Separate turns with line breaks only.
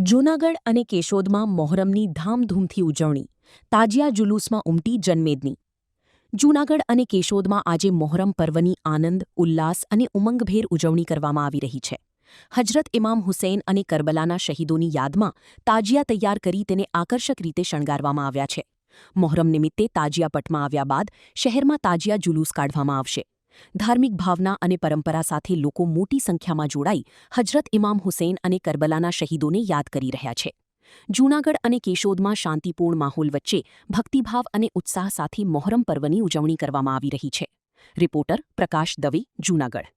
જૂનાગઢ અને કેશોદમાં મોહરમની ધામધૂમથી ઉજવણી, તાજિયા જુલુસમાં ઉમટી જનમેદની. જૂનાગઢ અને કેશોદમાં આજે મોહરમ પર્વની આનંદ, ઉલ્લાસ અને ઉમંગભેર ઉજવણી કરવામાં આવી રહી છે. હજરત ઇમામ હુસૈન અને કરબલાના શહીદોની યાદમાં તાજિયા તૈયાર કરી તેને આકર્ષક રીતે શણગારવામાં આવ્યા છે. મોહરમ નિમિત્તે તાજિયા પટમાં આવ્યા બાદ શહેરમાં તાજિયા જુલુસ કાઢવામાં આવશે. ધાર્મિક ભાવના અને પરંપરા સાથે લોકો મોટી સંખ્યામાં જોડાઈ હજરત ઇમામ હુસૈન અને કરબલાના શહીદોને યાદ કરી રહ્યા છે. જૂનાગઢ અને કેશોદમાં શાંતિપૂર્ણ માહોલ વચ્ચે ભક્તિભાવ અને ઉત્સાહ સાથે મોહરમ પર્વની ઉજવણી કરવામાં આવી રહી છે. રિપોર્ટર પ્રકાશ દવે, જૂનાગઢ.